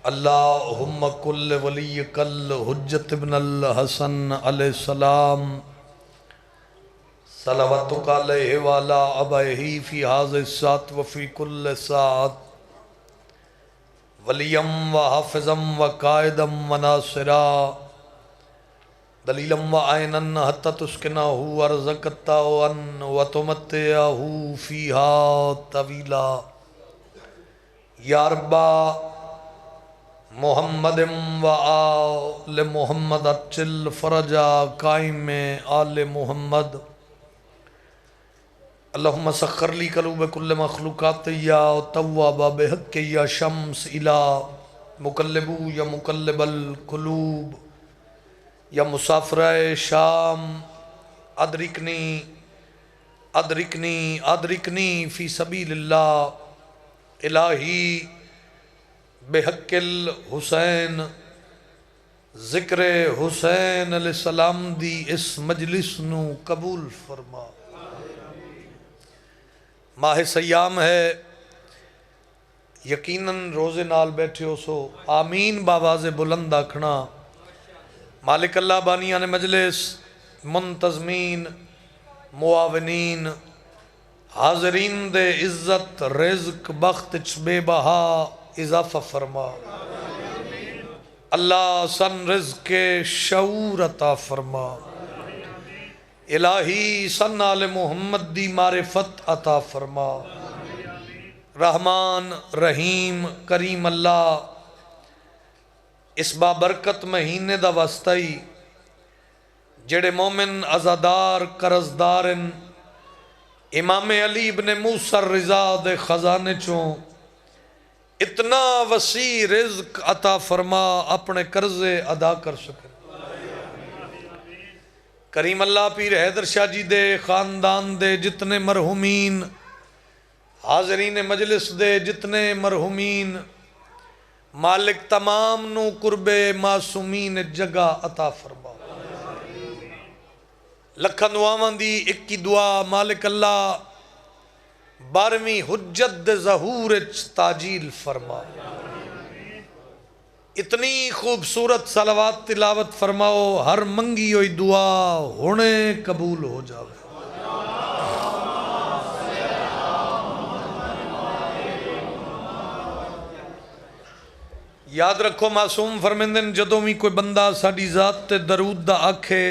اللہم کل ولی کل حجت ابن الحسن علیہ السلام صلواتک علیہ وعلا ابائہی فی حاضر الساعت وفی کل ساعت ولیم و حافظم و قائدم و ناصرا دلیلم و آئینن حتی تسکنہو ارزقتاوان و تمتعہو فیہا طویلا یا ربا محمد و آل محمد اچل فرجا قائم آل محمد اللہم سخر لی قلوب کل مخلوقات یا توابا بحق یا شمس الہ مقلبو یا مقلب القلوب یا مسافرہ شام ادرکنی ادرکنی ادرکنی فی سبیل اللہ الہی بحق الحسین ذکر حسین علیہ السلام دی اس مجلس نو قبول فرما۔ ماہ سیام ہے، یقیناً روزے نال بیٹھے ہو سو آمین باواز بلند آکھنا۔ مالک اللہ بانیان مجلس، منتظمین، معاونین، حاضرین دے عزت رزق بخت بے بہا اضافہ فرما۔ اللہ سن رزق کے شعور عطا فرما۔ الہی سن آل محمد دی معرفت عطا فرما۔ رحمان رحیم کریم اللہ اس بابرکت مہینے دا واسطائی جڑے مومن عزادار قرضدارن امام علی ابن موسیٰ الرضا دے خزانے چوں اتنا وسیع رزق عطا فرما اپنے قرضے ادا کر سکے۔ کریم اللہ پیر حیدر شاہ جی دے خاندان دے جتنے مرحومین، حاضرین مجلس دے جتنے مرحومین، مالک تمام نو قرب معصومین جگہ عطا فرما۔ لکھن دعاواں دی اکی دعا مالک اللہ 12ویں حجت دے ظہور تاجیل فرما۔ اتنی خوبصورت صلوات تلاوت فرماؤ ہر منگی ہوئی دعا ہونے قبول ہو جاوے۔ یاد رکھو معصوم فرمیندن جدوں بھی کوئی بندہ ساڈی ذات تے درود دا آکھے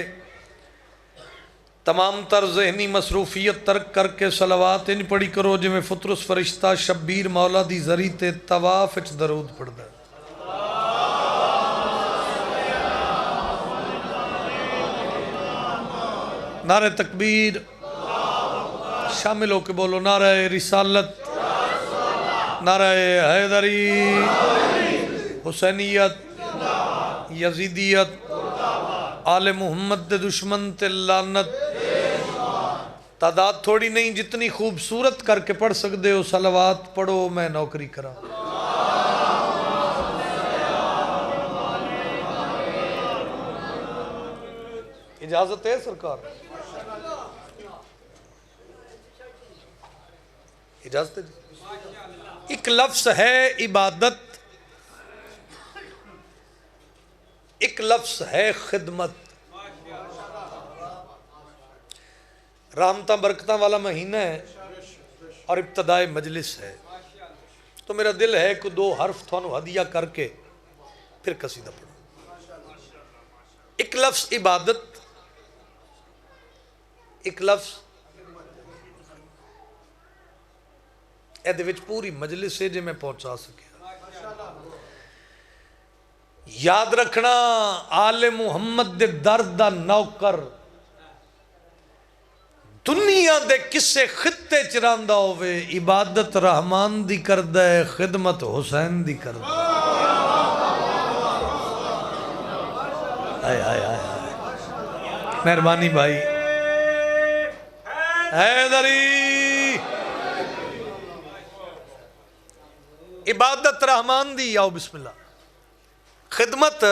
تمام تر ذہنی مصروفیت ترک کر کے صلوات ان پڑھی کرو جو میں فطرس فرشتہ شبیر مولا دی ذری تے طواف اچ درود پڑھ دے۔ نعرہ تکبیر، شامل ہو کے بولو نعرہ رسالت، نعرہ حیدری، حسینیت، یزیدیت، آل محمد دے دشمن تے لعنت۔ تعداد تھوڑی نہیں، جتنی خوبصورت کر کے پڑھ سکتے ہو صلوات پڑھو، میں نوکری کرا۔ اجازت ہے سرکار؟ اجازت ہے جی؟ ایک لفظ ہے عبادت، ایک لفظ ہے خدمت۔ رحمتہ برکتہ والا مہینہ ہے اور ابتدائے مجلس ہے، تو میرا دل ہے کہ 2 حرف تھانو ہدیہ کر کے پھر قصیدہ پڑھو۔ ایک لفظ عبادت، ایک لفظ ایدے وچ پوری مجلس ہے جے میں پہنچا سکیا۔ یاد رکھنا آل محمد دے درد دا نوکر دنیا دے کسے خطے چراندہ ہوئے عبادت رحمان دی کردہ ہے، خدمت حسین دی کردہ ہے۔ آئے آئے آئے مہربانی بھائی حیدری، عبادت رحمان دی، آؤ بسم اللہ، خدمت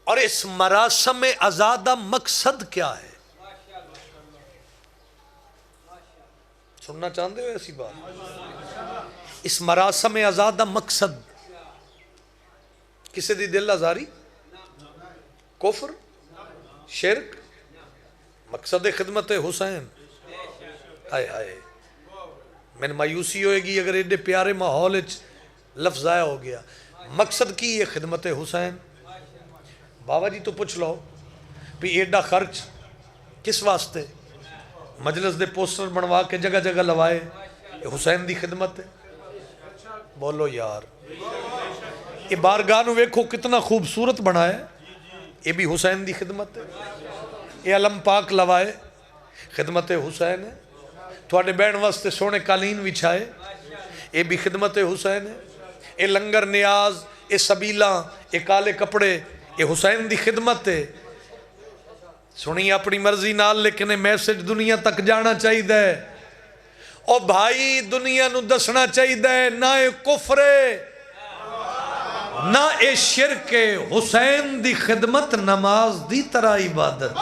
اور اس مراسم آزادہ مقصد کیا ہے؟ سننا چاہتے ہو ایسی بات؟ اس مراسم آزاد دا مقصد کسی دی دل آزاری، کفر، شرک، مقصد خدمت حسین. ہائے ہائے میں مایوسی ہوئے گی اگر ایڈے پیارے ماحول لفظ ضائع ہو گیا. مقصد کی یہ خدمت حسین. بابا جی تو پوچھ لو بھی ایڈا خرچ کس واسطے؟ مجلس دے پوسٹر بنوا کے جگہ جگہ لوائے، یہ حسین دی خدمت ہے. بولو یار، یہ بارگاہ نو ویکھو کتنا خوبصورت بنا ہے، یہ بھی حسین دی خدمت ہے. یہ علم پاک لوائے، خدمت حسین ہے. تھوڑے بہن واسطے سونے قالین وچھائے، یہ بھی خدمت حسین ہے. یہ لنگر نیاز، یہ سبیلاں، یہ کالے کپڑے، یہ حسین دی خدمت ہے. سنی اپنی مرضی نال لیکن میسج دنیا تک جانا چاہیے دے. او بھائی دنیا نو دسنا چاہیے دے نہ اے کفر نہ اے شرک. حسین دی خدمت نماز دی طرح عبادت.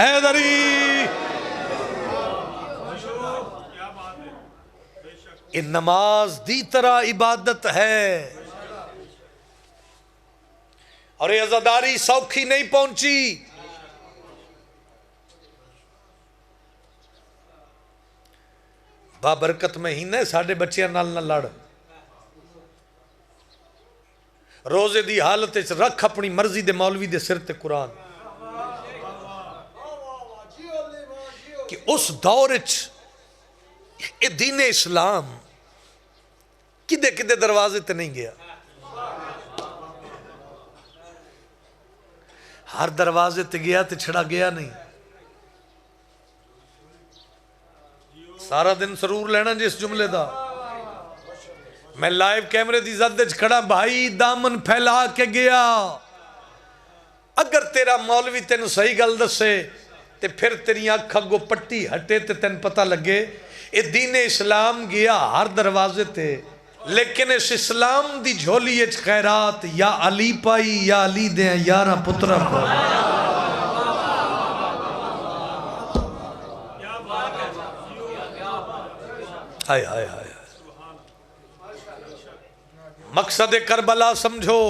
حیدری یہ نماز دی طرح عبادت ہے. اور یہ عزاداری سوکھی نہیں پہنچی. بابرکت مہینے ساڑھے بچیاں نال نہ لڑ. روزے دی حالت رکھ اپنی مرضی دے مولوی دے سر تے قرآن. کہ اس دور اے دین اسلام کدے کدے دروازے تے نہیں گیا. ہر دروازے تے گیا تے چھڑا گیا نہیں. سارا دن سرور لینا جس جملے دا. میں لائیو کیمرے دی زد وچ کھڑا، بھائی دامن پھیلا کے گیا. اگر تیرا مولوی تینوں صحیح گل دسے تے پھر تیری آنکھ اگوں پٹی ہٹے تے تین پتہ لگے اے دین اسلام گیا ہر دروازے تے، لیکن اس اسلام دی جھولی اچ خیرات یا علی پائی یا علی دیں یارہ پترہ پائی. ہائے ہائے ہائے. مقصد کربلا سمجھو.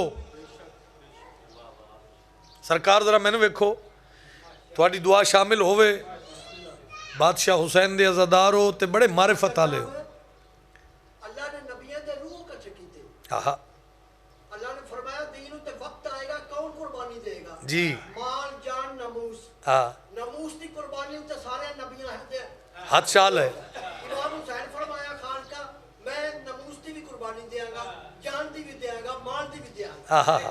سرکار ذرا میں نے ویکھو تھوڑی دعا شامل ہوئے. بادشاہ حسین دے عزادار ہو تے بڑے معرفت آلے ہو. اللہ نے نبیوں دے روح کا چکیتے. اللہ نے فرمایا دینوں تے وقت آئے گا کون قربانی دے گا؟ جی مال جان ناموس. ناموس دی قربانی تے سارے نبیوں ہیں. ہاتھ شال ہے. امام حسین فرمایا خان کا میں ناموس دی بھی قربانی دیاں گا، جان دی بھی دیاں گا، مال دی بھی دیاں گا.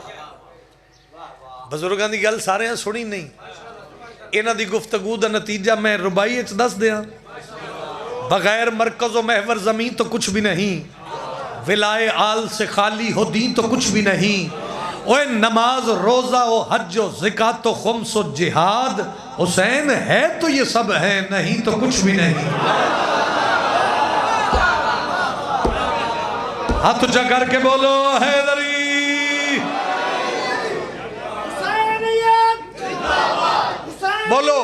بزرگان دی گل سارے ہیں سنی نہیں. انہ دی گفتگو دا نتیجہ میں ربائی اچھ دس دیا. بغیر مرکز و محور زمین تو کچھ بھی نہیں، ولائے آل سے خالی ہو دین تو کچھ بھی نہیں. اوہ نماز روزہ و حج و زکاة و خمس و جہاد، حسین ہے تو یہ سب ہے نہیں تو کچھ بھی نہیں. ہاتھ اچھا کر کے بولو حیدری. بولو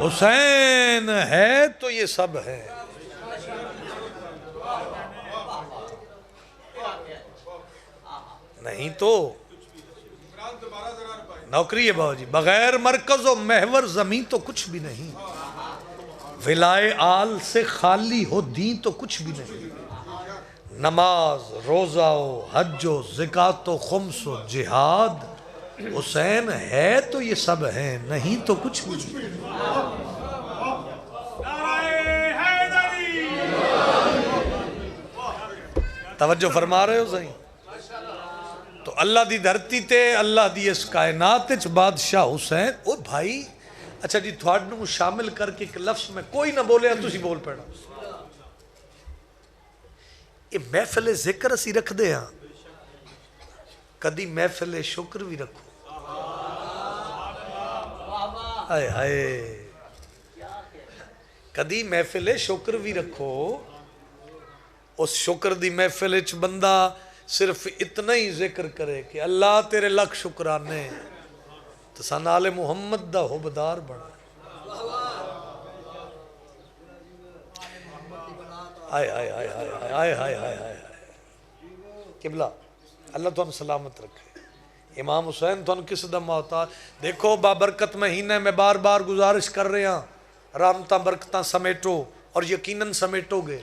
حسین ہے تو یہ سب ہے. نہیں تو نوکری ہے باو جی. بغیر مرکز و محور زمین تو کچھ بھی نہیں، ولائے آل سے خالی ہو دین تو کچھ بھی نہیں. نماز روزہ و حج و زکاة و خمس و جہاد، حسین ہے تو یہ سب ہے نہیں تو کچھ بھی نہیں. توجہ فرما رہے ہو صحیح؟ تو اللہ دی دھرتی تے اللہ دی اس کائنات اچھ بادشاہ حسین. او بھائی اچھا جی تھوڑنوں شامل کر کے ایک لفظ میں کوئی نہ بولے تو اسی بول پڑا. یہ محفل ذکر اسی رکھ دے ہاں، کدی محفل شکر بھی رکھو. آئے آئے کدی محفل شکر بھی رکھو. اس شکر دی محفل وچ بندہ صرف اتنا ہی ذکر کرے کہ اللہ تیرے لکھ شکرانے تو سن آل محمد دا حبدار بنا آئے آئے آئے آئے آئے آئے آئے آئے قبلہ اللہ تو ہم سلامت رکھے امام حسین تو ہم کس دم ہوتا دیکھو بابرکت مہینہ میں بار بار گزارش کر رہے ہیں رحمتاں برکتاں سمیٹو اور یقیناً سمیٹو گے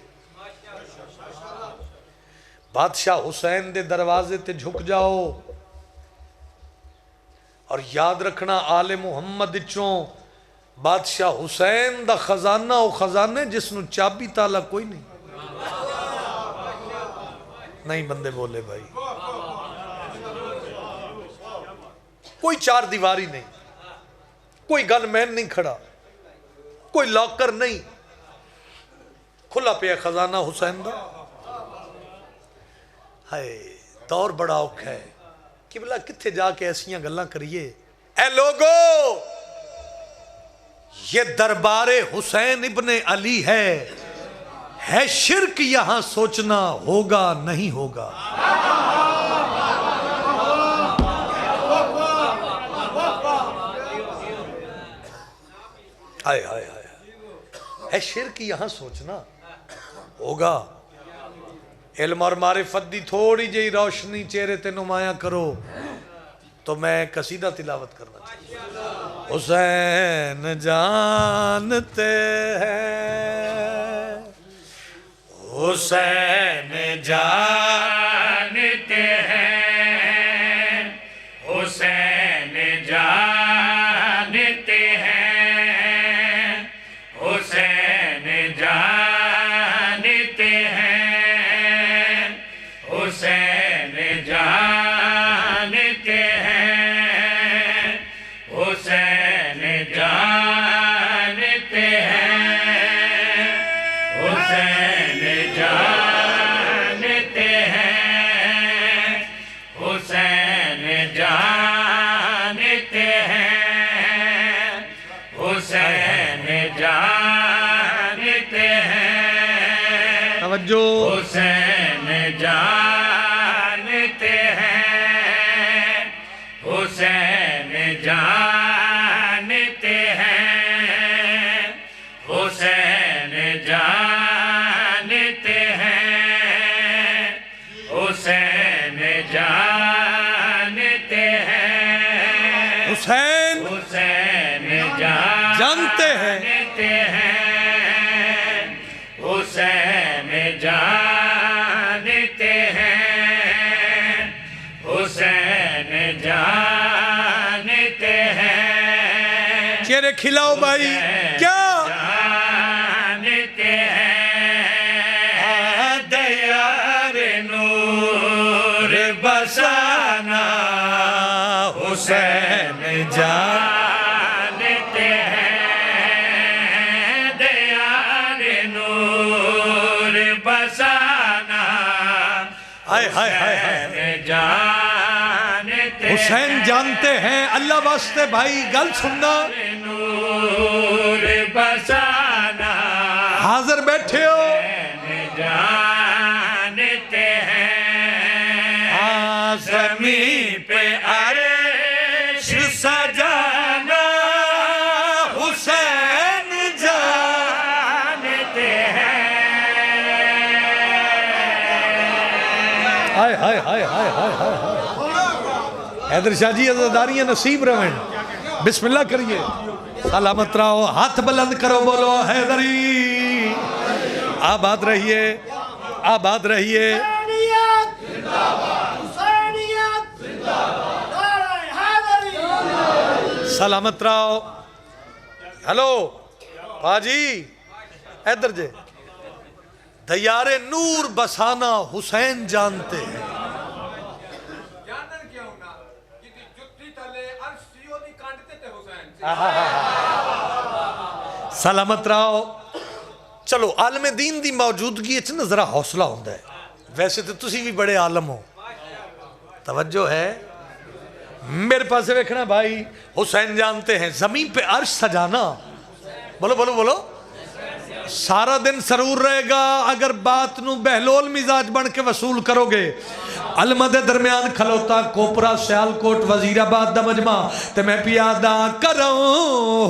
بادشاہ حسین دے دروازے تے جھک جاؤ اور یاد رکھنا آل محمد چوں بادشاہ حسین دا خزانہ او خزانے جس نو چابی تالا کوئی نہیں نہیں بندے بولے بھائی کوئی چار دیواری نہیں کوئی گن مین نہیں کھڑا کوئی لاکر نہیں کھلا پہ خزانہ حسین دا ہائے دور بڑا اوکھا ہے قبلہ کتھے جا کے ایسیاں گلاں کریے اے لوگو یہ دربار حسین ابن علی ہے شرک یہاں سوچنا ہوگا نہیں ہوگا آئے آئے آئے ہے شرک یہاں سوچنا ہوگا علم اور معرفت دی تھوڑی جئی روشنی چہرے تے نمایاں کرو تو میں قصیدہ تلاوت کرنا چاہیے حسین جانتے ہیں حسین جانتے ہیں حسین جانتے ہیں حسین جانتے ہیں حسین جانتے ہیں حسین جانتے ہیں حسین جانتے ہیں حسین جانتے ہیں حسین جانتے ہیں توجہ حسین جانتے ہیں حسین جانتے ہیں حسین جانتے ہیں حسین جانتے ہیں حسین حسین جانتے ہیں حسین جانتے ہیں حسین جانتے ہیں چہرے کھلاؤ بھائی کیا جانتے ہیں دیار نور بسانا حسین جانتے ہیں دیار نور بسانا حسین جانتے حسین جانتے ہیں اللہ واسطے بھائی گل سننا نور بسانا حاضر بیٹھے ہو جانتے ہیں زمین پہ عرش سجانا حسین جانتے ہیں ہائے ہائے ہائے ہائے ہائے ہائے حیدر شاہ جی عزاداریاں نصیب روین بسم اللہ کریے سلامت رہو ہاتھ بلند کرو بولو حیدری آباد رہیے آباد رہیے سلامت رہو ہلو باجی حیدر جے دیار نور بسانا حسین جانتے ہیں سلامت رہو چلو عالم دین دی موجودگی اتنا ذرا حوصلہ ہوندہ ہے ویسے تو تسی بھی بڑے عالم ہو توجہ ہے میرے پاس سے ویکھنا بھائی حسین جانتے ہیں زمین پہ عرش سجانا بولو بولو بولو سارا دن سرور رہے گا اگر بات نو بہلول مزاج بن کے وصول کرو گے. علمہ دے درمیان کھلوتا کوپرا سیالکوٹ وزیر آباد دا مجمع تے میں پیادہ کروں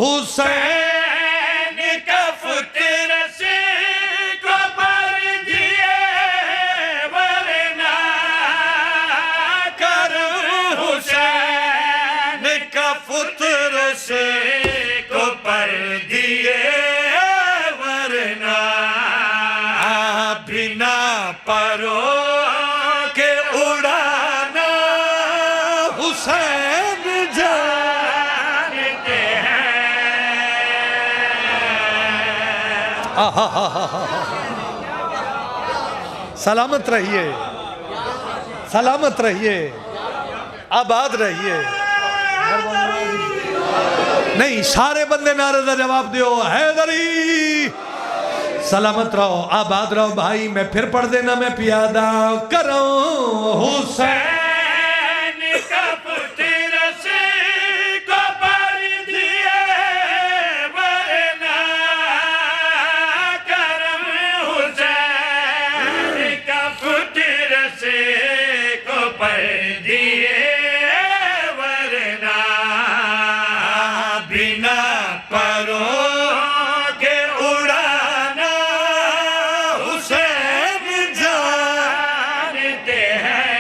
حسین کا فطر سے کو پر دیے ورنہ کروں حسین کا فطر سے کو پر دیے ورنہ بنا پرو کے اڑانا حسین جانتے ہیں. سلامت رہیے, سلامت رہیے, آباد رہیے. نہیں سارے بندے نعرے دا جواب دیو حیدری. سلامت رہو, آباد رہو بھائی. میں پھر پڑھ دینا, میں پیادہ کروں حسین کا فطر سے کو پر دیے ورنہ کرم حسین کا فطر سے کو پر دیے ورنہ بنا پروں کے اڑانا حسین جانتے ہیں.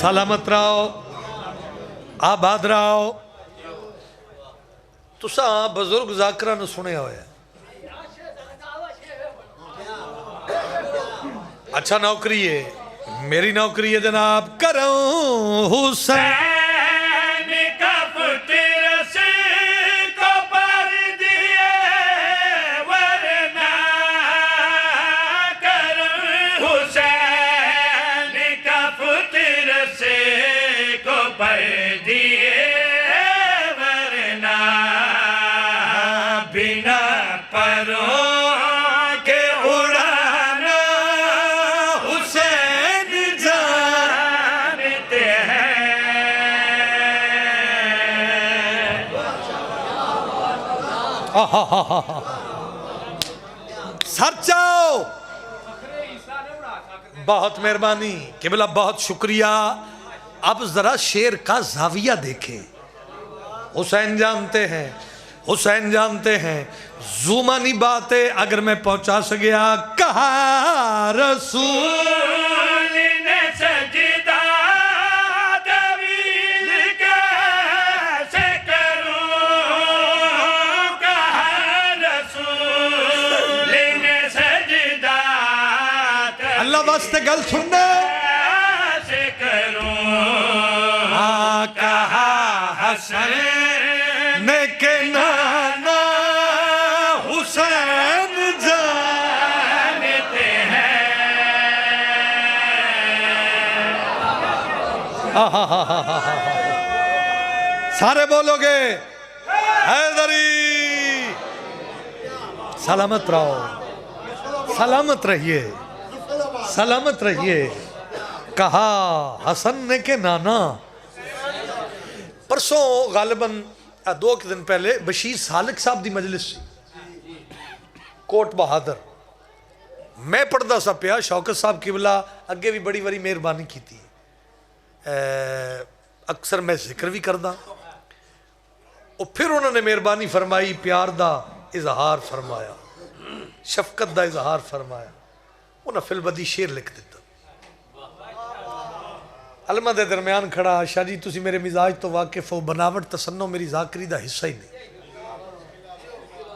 سلامت رہو, آباد رہو. تساں بزرگ ذاکرہ نے سنے ہوئے ہیں. اچھا نوکری ہے, میری نوکری ہے جناب. کروں حسین کا فطر سے کو پر دیے ورنہ کروں حسین کا فطر سے کو پر دیے ورنہ بنا پروں کے اڑانا حسین جانتے ہیں. سر چاؤ. بہت مہربانی قبلہ, بہت شکریہ. اب ذرا شیر کا زاویہ دیکھیں. حسین جانتے ہیں, حسین جانتے ہیں. زومانی باتیں اگر میں پہنچا سکیا. کہا رسول نے سجدہ طویل کیسے کروں. کہا رسول نے سجدہ اللہ واسطے گل سننا کیسے کروں. کہا حسین کے نانا حسین جانتے ہیں. سارے بولو گے حیدری. سلامت رہو, سلامت رہیے, سلامت رہیے. کہا حسن نے کہ نانا. پرسوں غالباً 2 دن پہلے بشیر سالک صاحب دی مجلس کوٹ بہادر میں پڑھدا سا پیا. شوکت صاحب قبلہ اگے بھی بڑی بڑی مہربانی کی تھی. اکثر میں ذکر بھی کردہ. اور پھر انہوں نے مہربانی فرمائی, پیار دا اظہار فرمایا, شفقت دا اظہار فرمایا. انہوں نے فی البدی شیر لکھ دیتا. علمہ دے درمیان کھڑا, شاہ جی تسی میرے مزاج تو واقف ہو, بناوٹ تسنو میری ذاکری دا حصہ ہی نہیں.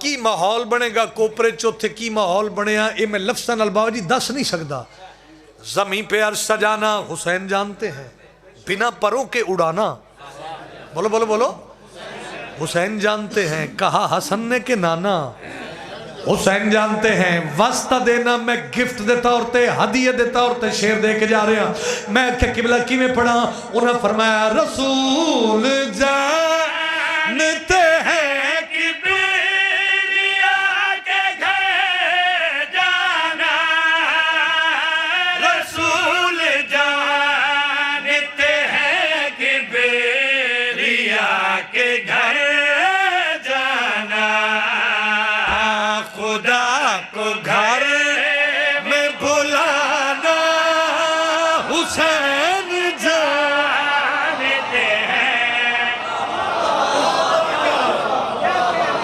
کی ماحول بنے گا کوپرے چوتھے, کی ماحول بنے گا یہ میں لفظاً الباو جی دس نہیں سکتا. زمین پہ عرش سجانا حسین جانتے ہیں, بنا پروں کے اڑانا. بولو بولو بولو. حسین جانتے ہیں. کہا حسن نے کہ نانا حسین جانتے ہیں. واسطہ دینا میں گفٹ دیتا اورتے, ہدیہ دیتا اورتے, شیر دے کے جا رہے ہیں. میں کہ قبلہ کی میں پڑھا. انہوں نے فرمایا رسول جانتے ہیں کبریا کے گھر جانا. رسول جانتے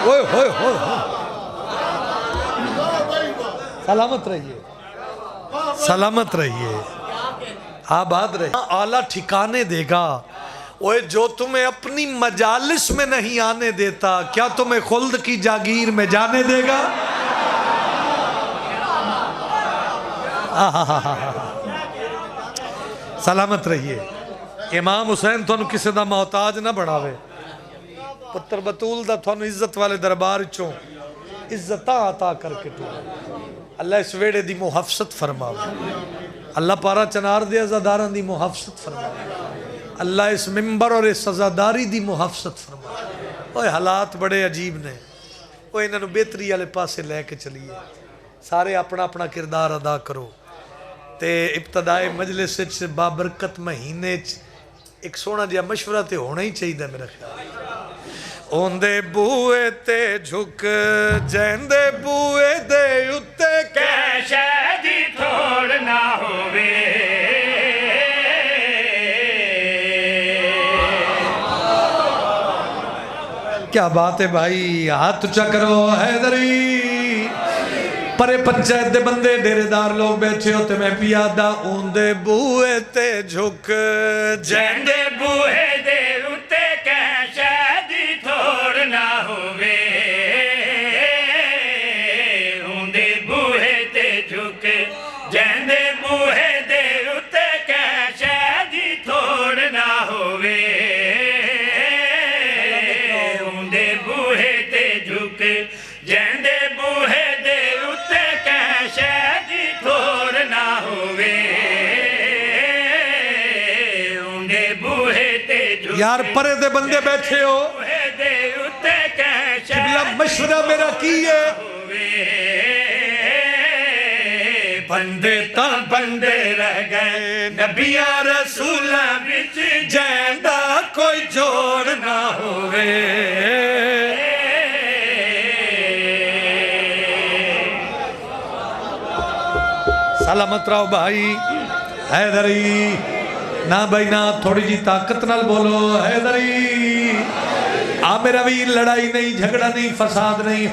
اوئے ہوئے ہوئے سلامت رہیے سلامت رہیے آباد رہیے اعلیٰ ٹھکانے دے گا اوئے جو تمہیں اپنی مجالس میں نہیں آنے دیتا کیا تمہیں خلد کی جاگیر میں جانے دے گا سلامت رہیے امام حسین تھانو کسی دا محتاج نہ بڑھاوے پتر بطول دا تھانو عزت والے دربار چوں عزتاں عطا کر کے تو اللہ اس ویڑے دی محفظت فرماوے اللہ پارا چنار دے ازاداران دی محفظت فرماوے اللہ اس ممبر اور اس ازاداری دی محفظت فرماوے اوہ حالات بڑے عجیب نے اوہ انہوں بہتری والے پاسے لے کے چلیے سارے اپنا اپنا کردار ادا کرو تے ابتدائے مجلس سے بابرکت مہینے ایک سونا جہا مشورہ تے ہونا ہی چاہیے میرا خیال اوندے بوئے تے جھک جیندے بوئے دے اتے کیشے دی تھوڑ نہ ہوئے کیا بات ہے بھائی ہاتھ اونچا کرو حیدری پرے پنچایت دے بندے ڈیرے دار لوگ بیٹھے ہوتے میں پیادہ اوندے بوئے تے جھک جیندے بوئے دے اتے کیشے دی تھوڑ نہ ہوئے اوندے بوئے تے جھک جیندے بوئے دے اتے کیشے دی تھوڑ نہ ہوئے اوندے بوئے تے جھک جیندے بوئے دے اتے کیشے دی تھوڑ نہ ہوئے اوندے بوئے تے جھک یار پرے دے بندے بیٹھے ہو بوئے دے اتے کیشے قبلہ مشورہ میرا کی ہے بندے تاں بندے رہ گئے نبیاں رسولاں وچ جیندا کوئی جوڑ نہ ہوئے سلامت رہو بھائی حیدری نہ بھائی نہ تھوڑی جی طاقت نال بولو حیدری میرا بھی لڑائی نہیں جھگڑا نہیں فساد نہیں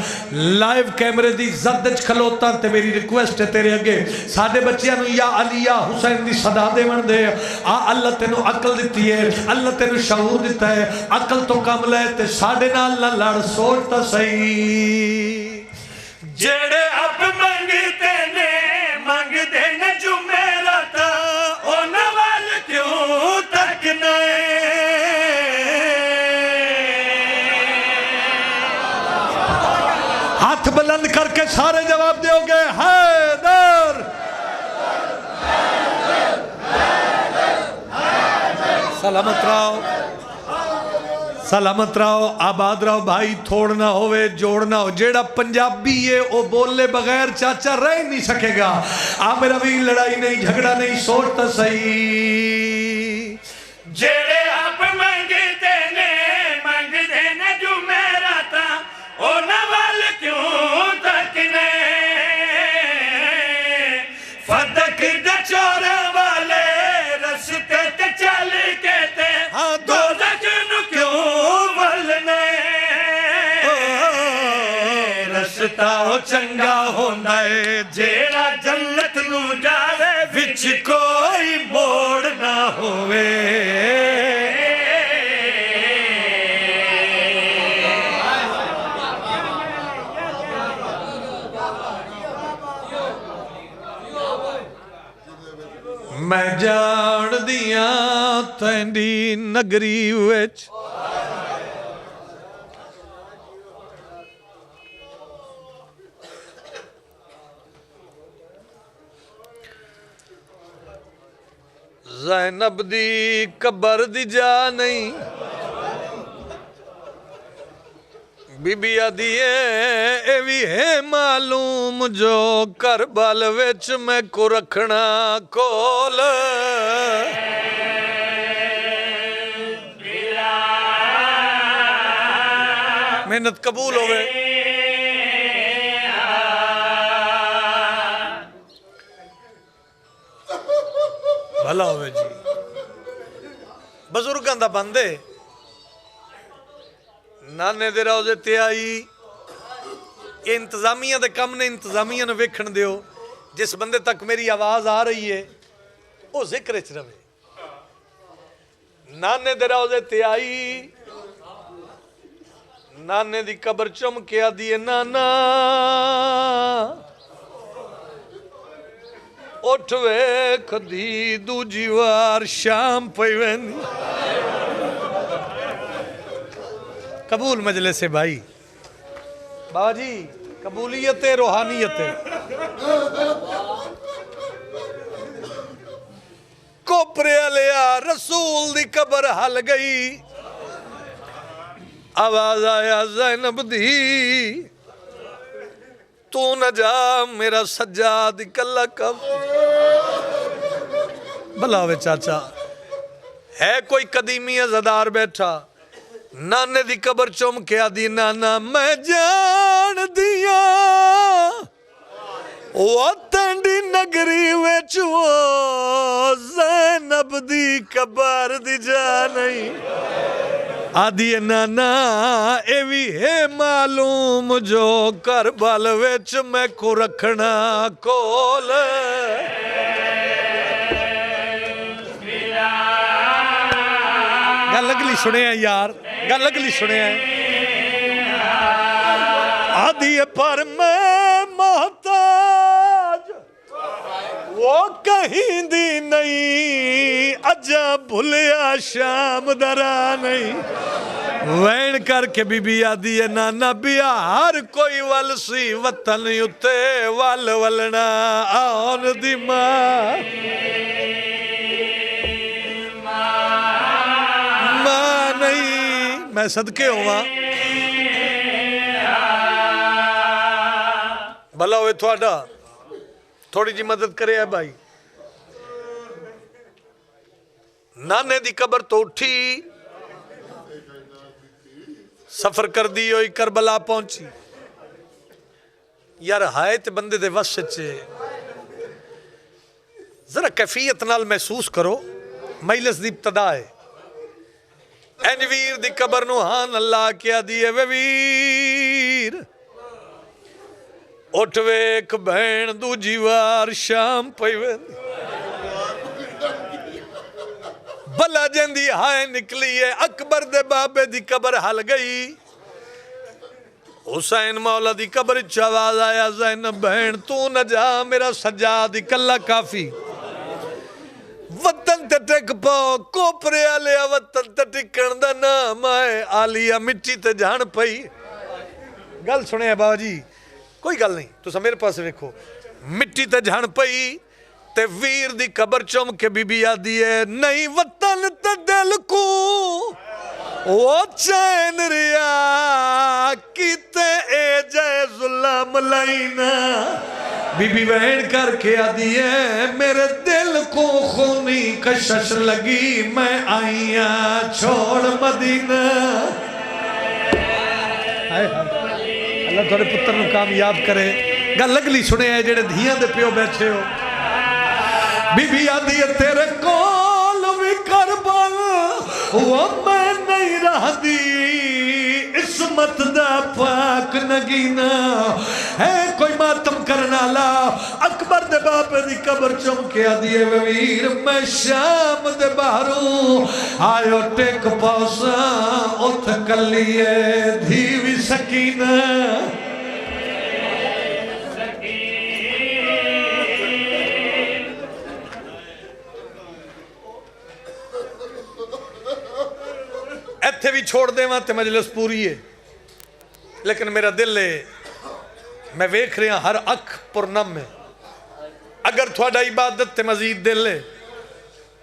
لائیو کیمرے دی زدج کھلوتا تے میری ریکویسٹ ہے تیرے اگے ساڑھے بچیاں نو یا علی یا حسین دی صدا دے من دے اللہ تینو عقل دیتی ہے اللہ تینو شعور دیتا ہے عقل تو کم لے تے ساڑھے نال نہ لڑ سوچتا صحیح جڑے اب منگتے نے منگ دینے جمعراتا اونا وال کیوں تک نئے ہاتھ بلند کر کے سارے جواب دیو گے حیدر سلامت رہو سلامت رہو آباد رہو بھائی تھوڑنا ہوئے جوڑنا ہو جیڑا پنجابی ہے وہ بولے بغیر چاچا رہ نہیں سکے گا میرا بھی لڑائی نہیں جھگڑا نہیں سوچتا صحیح جڑے اب منگتے نے منگ دینے جمعراتا اونا وال کیوں تک نئے فدق دے چورا والے رستے تے چل کے تے دوزخ نو کیوں ولنے رستا ہو چنگا ہوندا ہے جیڑا جنت نو جاوے وچ کوئی موڑ نہ ہوئے میں جان دیاں تینڈی نگری وچ زینب دی قبر دی جا نہیں بی بی آدیے اے وی ہے معلوم جو کربل وچ میں کو رکھنا کول محنت قبول ہوئے بھلا ہوئے جی بزرگاں دا بندے نانے دے روزے تے آئی یہ انتظامیہ دے کم نے، انتظامیہ نے ویکھن دیو، جس بندے تک میری آواز آ رہی ہے وہ ذکر چ رہے. نانے دے روزے تے آئی، نانے دی قبر چم کے آدھی ہے نانا اٹھ ویکھ دی دوجی وار شام پئی ویندی. قبول مجلس ہے بھائی، بابا جی قبولیت ہے، روحانیت ہے. کوپرے لیا رسول دی قبر ہل گئی، آواز آیا زینب دی تو نہ جا میرا سجاد کلا کب. بلاوے چاچا ہے کوئی قدیمی عزادار بیٹھا، نانے دی قبر چوم کے آدھی نانا میں جان دیا وہ تینڈی نگری ویچ وہ زینب دی قبر دی جا نہیں. آدھی نانا ایوی ہے معلوم جو کربل ویچ میں کو رکھنا کول. گل اگلی سنے ہیں یار، گل اگلی سنے ہیں. آدھی پر میں محتاج وہ کہیں دی نہیں، اجا بھلیا شام درا نہیں. وین کر کے بی بی آدھی ہے نانا بیار کوئی ول سی وطن اتے ول ولنا آن دی ماں. ماں نہیں میں صدقے ہوا بھلا ہوئے تھوڑا تھوڑی جی مدد کرے ہے بھائی. نانے دی قبر تو اٹھی، سفر کر دی ہوئی کربلا پہنچی. یار ہائے تے بندے دے وس چے ذرا کیفیت نال محسوس کرو. مجلس دی ابتدا ہے، اینج ویر دی قبر نو ہان اللہ کیا دیئے وے ویر اٹھ ویک بہن دوجی وار شام پئی ویندی. بلا جندی ہائے نکلی ہے، اکبر دے بابے دی قبر ہل گئی. حسین مولا دی قبر چواز آیا زینب بہن تو نہ جا میرا سجاد کلا کافی. وطن تے ٹک پاؤ کوپرے آلیا وطن تے ٹکن دا نام آئے آلیا مٹی تے جان پئی. گل سنے ہیں بابا جی کوئی گل نہیں تو میرے پاس ویکھو. مٹی تے جھان پئی تے ویر دی قبر چوم کے بی بی آدھی ہے نہیں وطن تے دل کو وہ چین ریا کیتے اے جائے ظلم لائنا. بی بی بہن کر کے آدھی ہے میرے دل کو خونی کشش لگی میں آئیاں چھوڑ مدینہ. اللہ تھوڑے پتر نو کامیاب کرے. گل اگلی سنے ہیں جڑے دھیاں دے پیو بیٹھے ہو. بی بی آدھی ہے تیرے کول بھی کربل وہ میں نہیں رہ دی عصمت دا پاک نگینا ہے کوئی ماتم کرنا لا. اکبر دے باپے دی قبر چم کے آدھی ہے ویر میں شام دے باہروں آئیو ٹیک پاؤسا اتھ کلیے دھیوی سکینہ. ایتھے بھی چھوڑ دے وہاں تے مجلس پوری ہے لیکن میرا دل ہے میں ویکھ رہا ہر اکھ پرنم ہے. اگر تھوڑا عبادت تے مزید دل ہے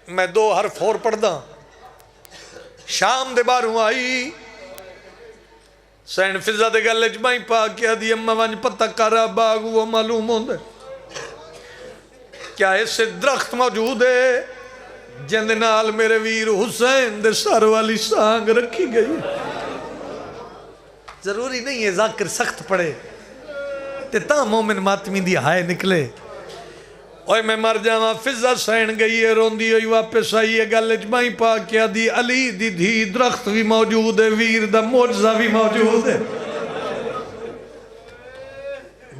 میں 2 حرف اور پڑھ دا. شام دے باروں آئی سین فضا دے گلے جمائی پا کیا دی اممہ وانج پتہ کارا باغ وہ معلوم ہوندے کیا ایسے درخت موجود ہے جن نال میرے ویر حسین دے سر والی سانگ رکھی گئی. ضروری نہیں ہے ذاکر سخت پڑے تے تا مومن ماتمی دی ہائے نکلے. اوہ میں مر جاواں فضا سین گئی ہے روندی ہوئی واپس آئی ہے گل اجمائی پا کیا دی علی دی دھی درخت بھی موجود ہے ویر دا معجزہ بھی موجود ہے.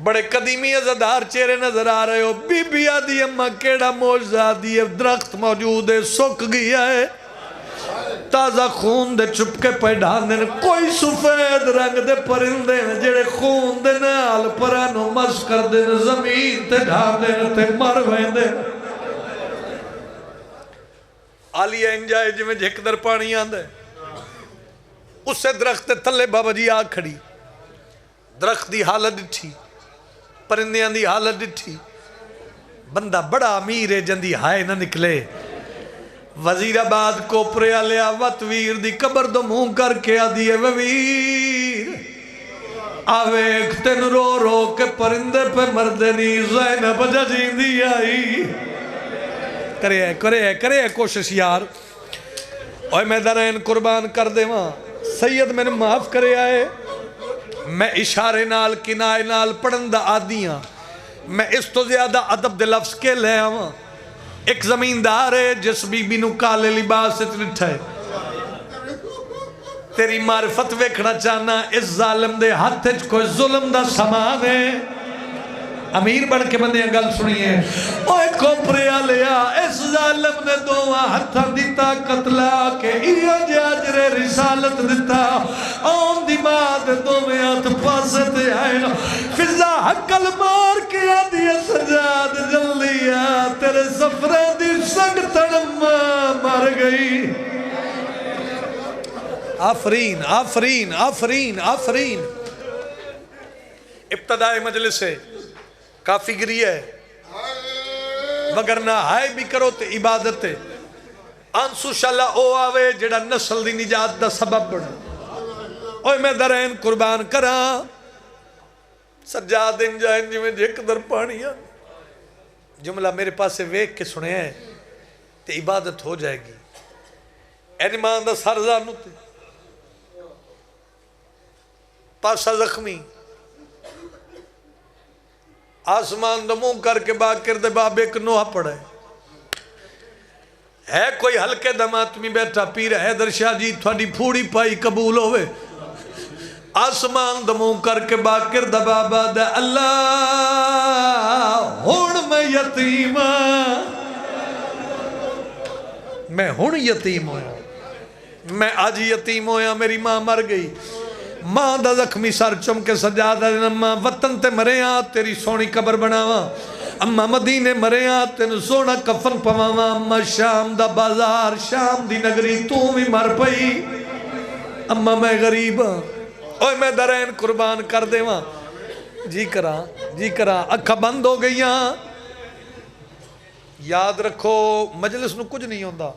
بڑے قدیمی عزادار چہرے نظر آ رہے ہو. بی بی آدھی اماں کیڑا موجزہ دی ہے, درخت موجود ہے, سک گیا ہے, تازہ خون دے چپ کے پیڈان دے, کوئی سفید رنگ دے پرندے جڑے خون دے نال پرانو مس کر دے, زمین تے ڈھان دے تے مر ویندے. آلیہ انجائے جو میں جھک در پانی آندے, اس سے درخت تھلے بابا جی آ کھڑی, درخت دی حالت ڈٹھی, پرندیاں دی حالت ڈٹھی. بندہ بڑا امیر ہے جندی ہائے نہ نکلے. وزیر آباد کوپرے آلیا وط ویر دی قبر دو منہ کر کے آدھی ہے ویر آوے ایک تن رو رو کے پرندے پہ مردنی زینب ججیندی آئی. کرے کوشش یار. اوہ میں درین قربان کر دے وہاں سید میں نے معاف کرے آئے. میں اشارے نال کنائے نال پڑھندہ آدیاں, میں اس تو زیادہ عدب دے لفظ کے لے آواں. ایک زمیندار ہے جس بی بی نو کالے لباس سے لٹھا ہے, تیری معرفت ویکھنا چاہنا اس ظالم دے ہاتھ کوئی ظلم دا سامان ہے. امیر بڑھ کے بندے گل سنیے. اوہ کوپرے آلیا اس ظالم نے دواں ہتھاں دی طاقت لا کے ایہ جاجرے رسالت دیتا. آن دی ماد دومیں ہاتھ پاسے تے آئے, فضا حقل مار کے آدھی سجاد جلدی آ, تیرے سفرہ دی سنگ تڑم مر گئی. آفرین آفرین آفرین آفرین. ابتدائی مجلس ہے کافی گری ہے, وگرنہ ہائے بھی کرو تے عبادت ہے. آنسو شاللہ او آوے جڑا نسل دی نجات دا سبب بڑھا. اوہ میں درین قربان کراں سجاد انجائن جی میں جھک در پانی آن. جملہ میرے پاس سے ویک کے سنے ہیں تے عبادت ہو جائے گی. اینمان دا سرزانو تے پاسا زخمی آسمان دموں کر کے باکر دے بابے ایک نوح پڑھے ہے. کوئی ہلکے دماتمی بیٹھا پیر حیدر شاہ جی تھوڑی پھوڑی پائی قبول ہوئے. آسمان دموں کر کے باکر دے بابا دے اللہ ہون میں یتیم, میں ہون یتیم ہویا, میں آج یتیم ہویا, میری ماں مر گئی. ماں دا زخمی سر چم کے سجادہ دن اماں وطن تے مرے آن تیری سونی قبر بناواں, اماں مدینے مرے آن تین سونا کفن پواواں, اماں شام دا بازار شام دی نگری تو بھی مر پئی, اماں میں غریب ہاں. اوہ میں درین قربان کر دے وہاں جی کراں اکھا بند ہو گئیاں. یاد رکھو مجلس نو کچھ نہیں ہوندہ,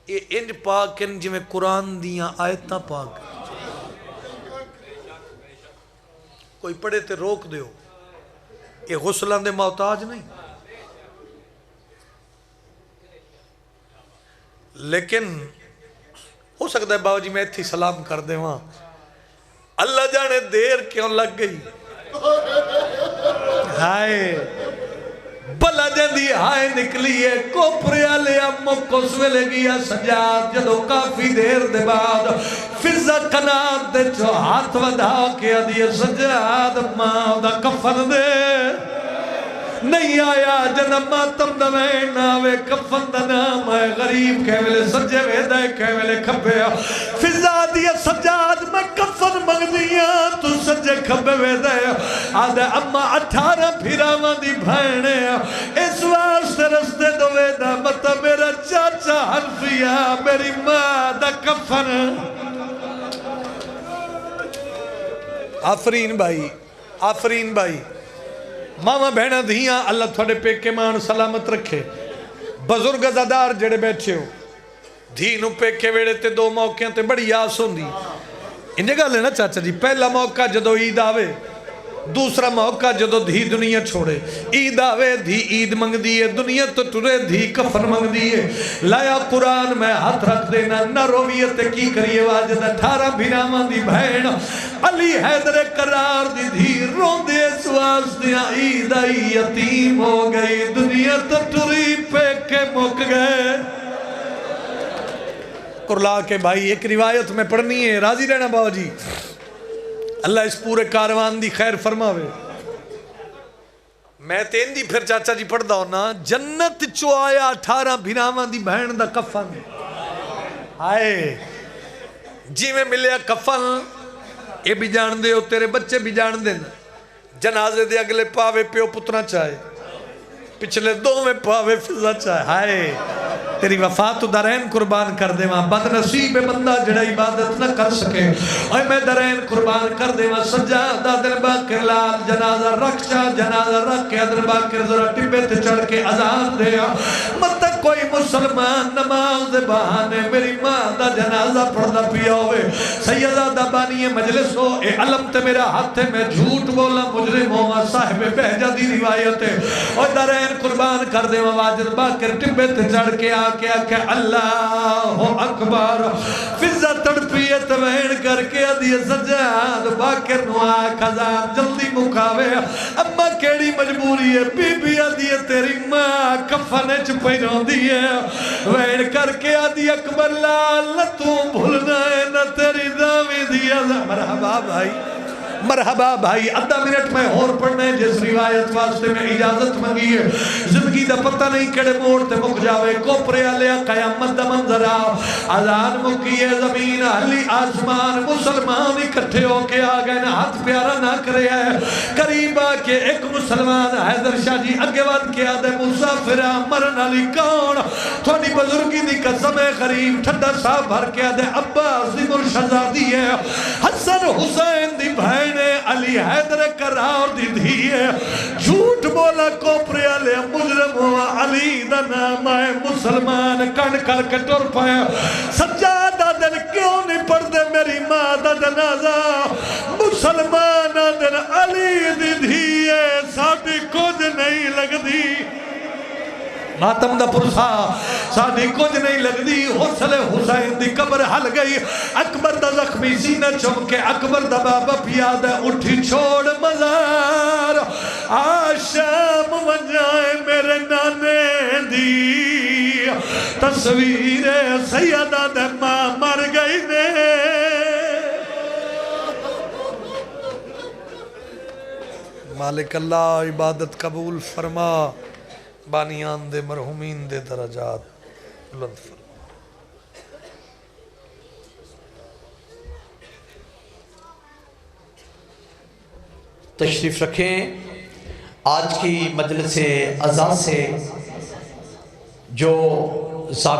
یہ انج پاک ان جی میں قرآن دیاں آیتاں پاک. کوئی پڑھے تے روک دیو, یہ غسلان دے محتاج نہیں. لیکن ہو سکتا ہے بابا جی میں تھی سلام کر دے وہاں, اللہ جانے دیر کیوں لگ گئی. ہائے بلا جندی ہائے نکلی ہے. کوپرے آلے امو کو سویلے گیا سجاد جدو کافی دیر دے بعد فضا قنات دے چو ہاتھ ودھا کے آدھی سجاد ماں دا کفن دے. نہیں آیا جنم ماتم دوین آوے کفن دا نام ہے غریب کہہ ویلے سجے ویدہ کہہ ویلے کھپے. فضا دیا سجاد میں کفن مگ دیا تو سجے کھپے ویدہ آدھے اما 18 پھراواں دی بھائنے اس واسطے رستے دو ویدہ مطا میرا چاچا حنفیہ میری ماں دا کفن. آفرین بھائی آفرین بھائی. ماما بہنہ دھیاں اللہ تھوڑے پیکے مان سلامت رکھے. بزرگ ازادار جڑے بیٹھے ہو دھی نو پیکے ویڑے تے دو موقعیں تے بڑی آس ہوں دی. انجھے گا لینا چاچا جی, پہلا موقع جدو عید آوے, دوسرا موقع جدو دھی دنیا چھوڑے. عید آوے دھی عید منگ دیئے, دنیا تو ٹرے دھی کفن منگ دیئے. لایا قرآن میں ہاتھ رکھ دینا نہ رویت کی کریے واجد 18 بھیرامان دی بہن علی حیدر قرار دی دھی رون دے سواس دیا. عید آئی یتیم ہو گئی, دنیا تو ٹری پہ کے مک گئے. کرلا کے بھائی ایک روایت میں پڑھنی ہے, راضی رہنا بابا جی, اللہ اس پورے کاروان دی خیر فرماوے. میں تین دی پھر چاچا جی پڑھ دا ہونا جنت چو آیا 18 بھراواں دی بہن دا کفن آئے جی میں ملیا کفن یہ بھی جان دے ہو تیرے بچے بھی جان دے جنازے دے اگلے پاوے پیو پترہ چاہے پچھلے دو میں پاوے فضا چاہے ہائے تیری وفات درین قربان کر دے وہاں بد نصیب بندہ جڑا عبادت نہ کر سکے اوہ میں درین قربان کر دے وہاں سجادہ دل باکر لال جنازہ رکھ چاہ جنازہ رکھ کے دل باکر ذرا ٹبے تے چڑھ کے عذاب دے مت تک کوئی مسلمان نماز دے بہانے میری ماں دا جنازہ پڑھنا پیا ہوئے سیدہ دا بانی مجلس ہو اے علم تے میرا ہاتھ میں جھوٹ بولا مجرم ہوا صاحب بہجہ دی روایت ہے اور درین قربان کر دے وہاں واجد باکر ٹبے تے چڑھ کے کیا کہ اللہ اکبر فضا تڑپیت وین کر کے دیئے سجاد باکر نوا خزان جلدی مکاوے اما کیڑی مجبوری ہے بی بی دیئے تیری ماں کفنے چپے جان دیئے وین کر کے دیئے اکبر لال نہ تو بھولنا ہے نہ تیری داوی دیئے مرحبا بھائی مرحبا بھائی ادھا منٹ میں اور پڑھنے جس روایت واسطے میں اجازت منگی ہے زندگی دا پتہ نہیں کڑے موڑتے مک جاوے کوپرے آلیا قیامت دا منظرہ آزان مکیے زمین اہلی آسمان مسلمان اکٹھے ہو کے آگئے نہ ہاتھ پیارا نہ کرے ہے قریب آکے ایک مسلمان حیدر شاہ جی اگے واد کیا دے مسافرہ مرن علی کون تھوڑی بزرگی دی قسم قریب ٹھنڈا صاحب بھر کیا دے عباس دی مرشدادی ہے حسن حسین دی بھائی علی حیدر قرار دی دیئے جھوٹ بولا کوپرے علی مجرم ہوا علی دا نام آئے مسلمان کن کر کے ٹور پائے سجادہ دن کیوں نہیں پڑھ دے میری ماں دا جنازہ مسلمان دن علی دی دیئے ساڑھی کچھ نہیں لگ دی ماتم دا پرسا ساڑھی کچھ نہیں لگ دی حسل حسین دی قبر حل گئی اکبر دا زخمی سینہ چمکے اکبر دا بابا پیادہ اٹھی چھوڑ مزار آشام وجائے میرے نانے دی تصویر سیدہ دے ماں مر گئی نے مالک اللہ عبادت قبول فرما بانیان دے مرحومین دے درجات بلند فرما تشریف رکھیں آج کی مجلس عزا سے جو ذاکر